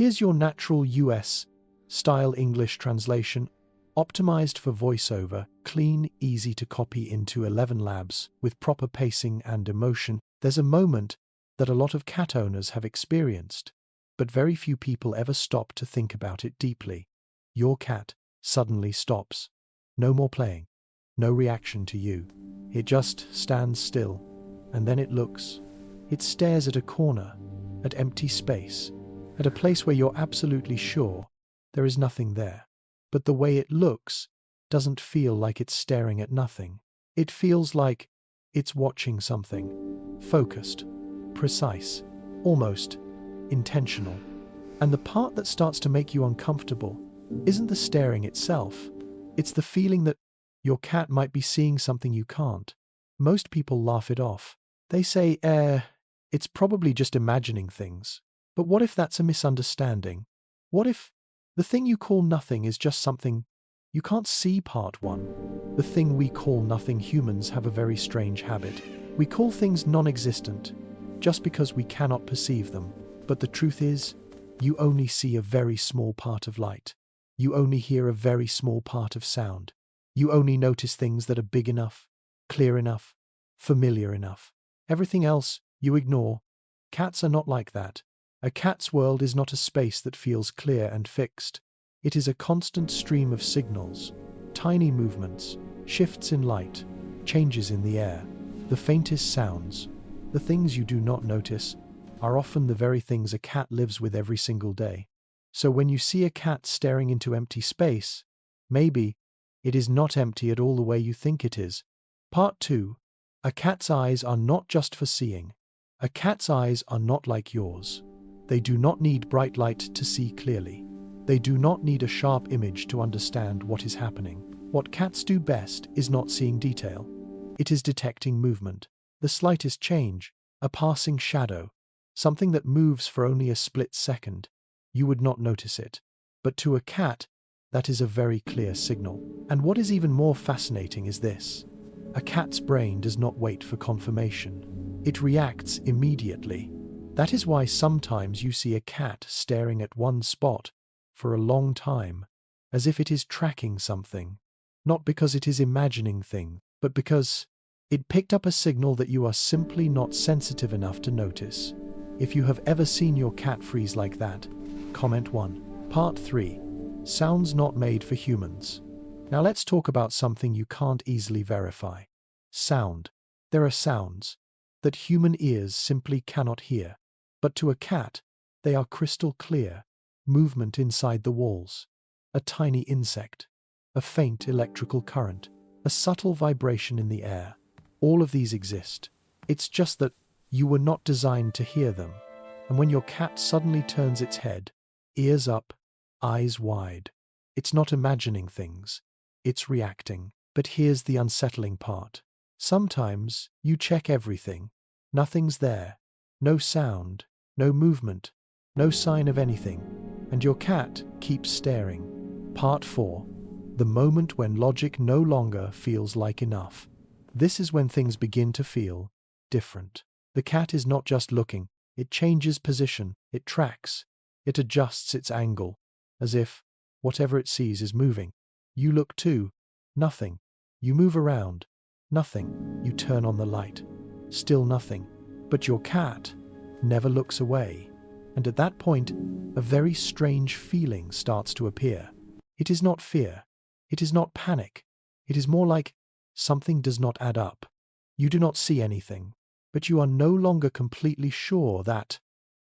Here's your natural US style English translation, optimized for voiceover, clean, easy to copy into 11 labs, with proper pacing and emotion. There's a moment that a lot of cat owners have experienced, but very few people ever stop to think about it deeply. Your cat suddenly stops. No more playing. No reaction to you. It just stands still, and then it looks. It stares at a corner, at empty space, at a place where you're absolutely sure there is nothing there. But the way it looks doesn't feel like it's staring at nothing. It feels like it's watching something. Focused, precise, almost intentional. And the part that starts to make you uncomfortable isn't the staring itself. It's the feeling that your cat might be seeing something you can't. Most people laugh it off. They say, it's probably just imagining things. But what if that's a misunderstanding? What if the thing you call nothing is just something you can't see? Part 1. The thing we call nothing. Humans have a very strange habit. We call things non-existent just because we cannot perceive them. But the truth is, you only see a very small part of light. You only hear a very small part of sound. You only notice things that are big enough, clear enough, familiar enough. Everything else you ignore. Cats are not like that. A cat's world is not a space that feels clear and fixed. It is a constant stream of signals, tiny movements, shifts in light, changes in the air, the faintest sounds. The things you do not notice are often the very things a cat lives with every single day. So when you see a cat staring into empty space, maybe it is not empty at all the way you think it is. Part 2. A cat's eyes are not just for seeing. A cat's eyes are not like yours. They do not need bright light to see clearly. They do not need a sharp image to understand what is happening. What cats do best is not seeing detail. It is detecting movement, the slightest change, a passing shadow, something that moves for only a split second. You would not notice it. But to a cat, that is a very clear signal. And what is even more fascinating is this. A cat's brain does not wait for confirmation. It reacts immediately. That is why sometimes you see a cat staring at one spot for a long time, as if it is tracking something. Not because it is imagining things, but because it picked up a signal that you are simply not sensitive enough to notice. If you have ever seen your cat freeze like that, comment 1. Part 3. Sounds not made for humans. Now let's talk about something you can't easily verify. Sound. There are sounds that human ears simply cannot hear. But to a cat, they are crystal clear. Movement inside the walls. A tiny insect. A faint electrical current. A subtle vibration in the air. All of these exist. It's just that you were not designed to hear them. And when your cat suddenly turns its head, ears up, eyes wide, it's not imagining things. It's reacting. But here's the unsettling part. Sometimes you check everything. Nothing's there. No sound, no movement, no sign of anything. And your cat keeps staring. Part 4. The moment when logic no longer feels like enough. This is when things begin to feel different. The cat is not just looking. It changes position. It tracks. It adjusts its angle, as if whatever it sees is moving. You look too. Nothing. You move around. Nothing. You turn on the light. Still nothing. But your cat never looks away. And at that point, a very strange feeling starts to appear. It is not fear. It is not panic. It is more like something does not add up. You do not see anything, but you are no longer completely sure that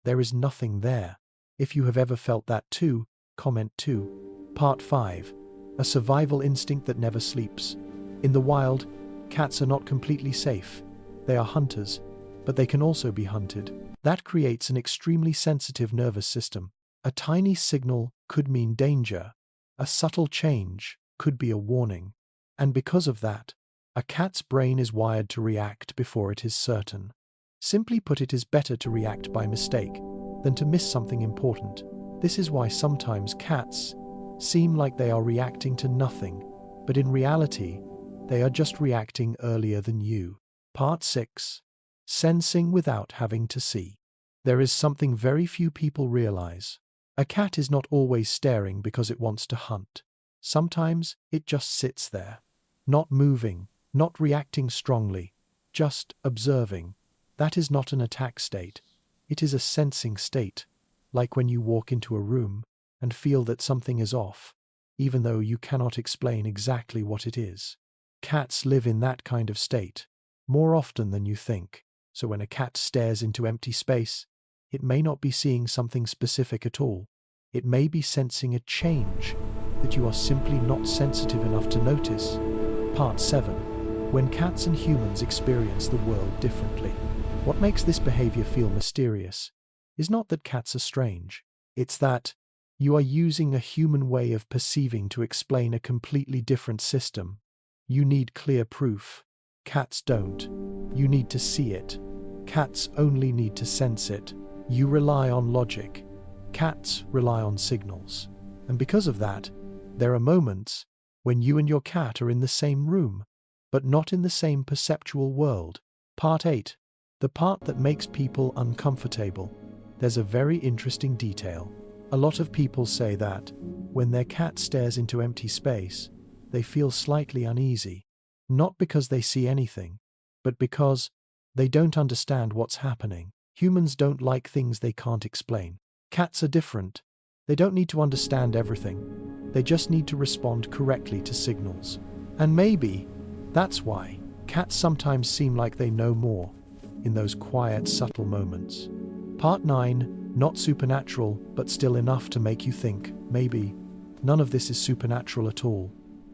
there is nothing there. If you have ever felt that too, comment 2. Part 5. A survival instinct that never sleeps. In the wild, cats are not completely safe. They are hunters, but they can also be hunted. That creates an extremely sensitive nervous system. A tiny signal could mean danger. A subtle change could be a warning. And because of that, a cat's brain is wired to react before it is certain. Simply put, it is better to react by mistake than to miss something important. This is why sometimes cats seem like they are reacting to nothing, but in reality, they are just reacting earlier than you. Part 6. Sensing without having to see. There is something very few people realize. A cat is not always staring because it wants to hunt. Sometimes it just sits there, not moving, not reacting strongly, just observing. That is not an attack state. It is a sensing state, like when you walk into a room and feel that something is off, even though you cannot explain exactly what it is. Cats live in that kind of state more often than you think. So when a cat stares into empty space, it may not be seeing something specific at all. It may be sensing a change that you are simply not sensitive enough to notice. Part 7. When cats and humans experience the world differently. What makes this behavior feel mysterious is not that cats are strange. It's that you are using a human way of perceiving to explain a completely different system. You need clear proof. Cats don't. You need to see it. Cats only need to sense it. You rely on logic. Cats rely on signals. And because of that, there are moments when you and your cat are in the same room, but not in the same perceptual world. Part 8. The part that makes people uncomfortable. There's a very interesting detail. A lot of people say that when their cat stares into empty space, they feel slightly uneasy. Not because they see anything, but because they don't understand what's happening. Humans don't like things they can't explain. Cats are different. They don't need to understand everything. They just need to respond correctly to signals. And maybe that's why cats sometimes seem like they know more in those quiet, subtle moments. Part 9. Not supernatural, but still enough to make you think, maybe. None of this is supernatural at all.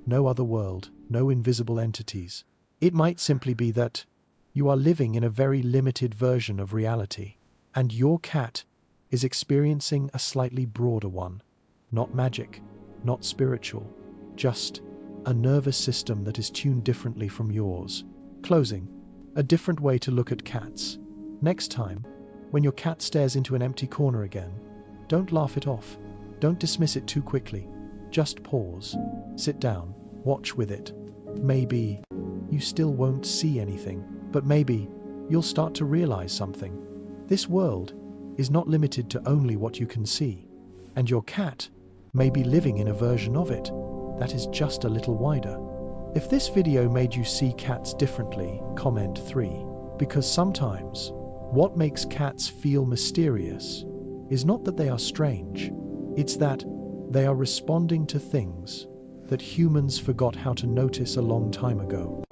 No other world, no invisible entities. It might simply be that you are living in a very limited version of reality, and your cat is experiencing a slightly broader one. Not magic, not spiritual, just a nervous system that is tuned differently from yours. Closing. A different way to look at cats. Next time, when your cat stares into an empty corner again, don't laugh it off. Don't dismiss it too quickly. Just pause. Sit down. Watch with it. Maybe you still won't see anything, but maybe you'll start to realize something. This world is not limited to only what you can see, and your cat may be living in a version of it that is just a little wider. If this video made you see cats differently, comment 3, because sometimes what makes cats feel mysterious is not that they are strange, it's that they are responding to things that humans forgot how to notice a long time ago.